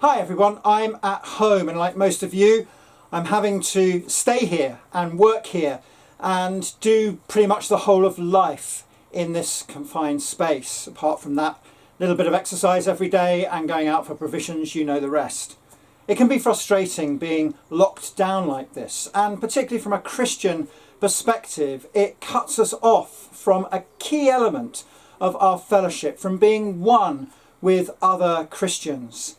Hi everyone, I'm at home and like most of you, I'm having to stay here and work here and do pretty much the whole of life in this confined space. Apart from that little bit of exercise every day and going out for provisions, you know the rest. It can be frustrating being locked down like this, and particularly from a Christian perspective, it cuts us off from a key element of our fellowship, from being one with other Christians.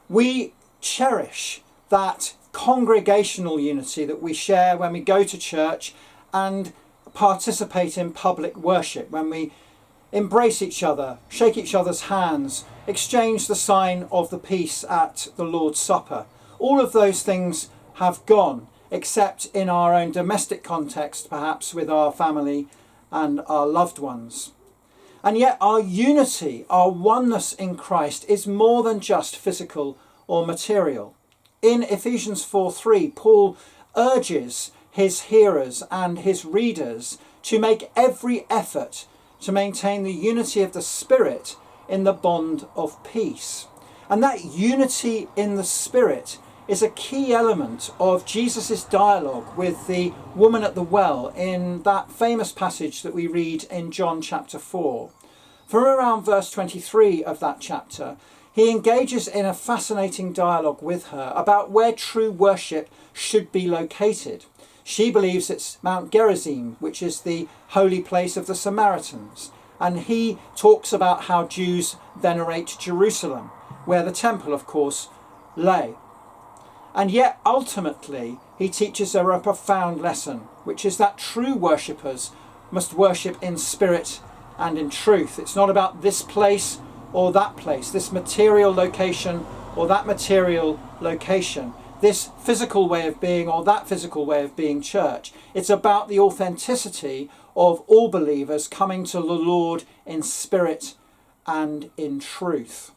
We cherish that congregational unity that we share when we go to church and participate in public worship, when we embrace each other, shake each other's hands, exchange the sign of the peace at the Lord's Supper. All of those things have gone, except in our own domestic context, perhaps with our family and our loved ones. And yet our unity, our oneness in Christ is more than just physical or material. In Ephesians 4:3, Paul urges his hearers and his readers to make every effort to maintain the unity of the Spirit in the bond of peace. And that unity in the Spirit is a key element of Jesus' dialogue with the woman at the well in that famous passage that we read in John chapter 4. From around verse 23 of that chapter, he engages in a fascinating dialogue with her about where true worship should be located. She believes it's Mount Gerizim, which is the holy place of the Samaritans. And he talks about how Jews venerate Jerusalem, where the temple, of course, lay. And yet, ultimately, he teaches her a profound lesson, which is that true worshippers must worship in spirit and in truth. It's not about this place or that place, this material location or that material location, this physical way of being or that physical way of being church. It's about the authenticity of all believers coming to the Lord in spirit and in truth.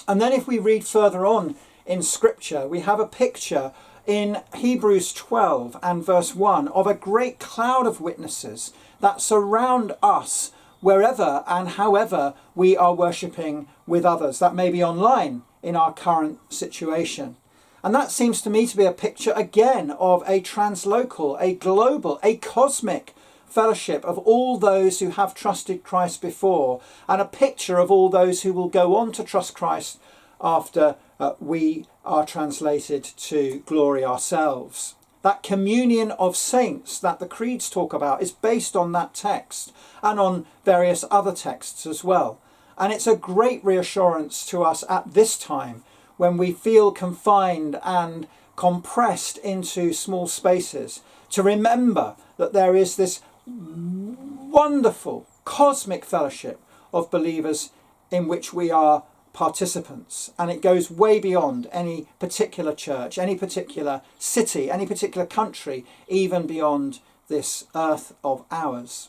And then if we read further on in Scripture, we have a picture in Hebrews 12 and verse 1 of a great cloud of witnesses that surround us wherever and however we are worshipping with others. That may be online in our current situation. And that seems to me to be a picture again of a translocal, a global, a cosmic fellowship of all those who have trusted Christ before, and a picture of all those who will go on to trust Christ after we are translated to glory ourselves. That communion of saints that the creeds talk about is based on that text and on various other texts as well. And it's a great reassurance to us at this time when we feel confined and compressed into small spaces, to remember that there is this wonderful cosmic fellowship of believers in which we are participants, and it goes way beyond any particular church, any particular city, any particular country, even beyond this earth of ours.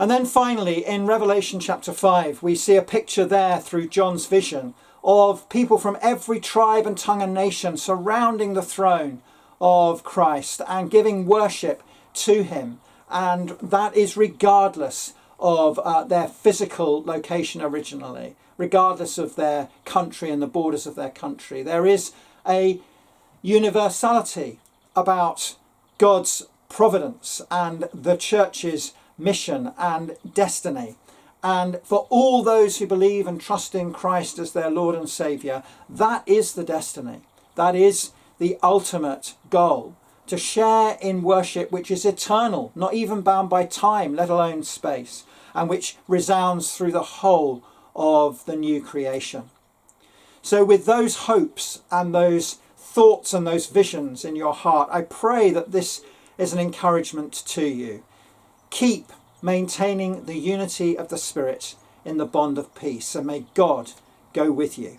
And then finally in Revelation chapter 5 we see a picture there through John's vision of people from every tribe and tongue and nation surrounding the throne of Christ and giving worship to him, and that is regardless of their physical location originally, regardless of their country and the borders of their country. There is a universality about God's providence and the church's mission and destiny. And for all those who believe and trust in Christ as their Lord and Saviour, that is the destiny. That is the ultimate goal. To share in worship which is eternal, not even bound by time, let alone space, and which resounds through the whole of the new creation. So with those hopes and those thoughts and those visions in your heart, I pray that this is an encouragement to you. Keep maintaining the unity of the Spirit in the bond of peace, and may God go with you.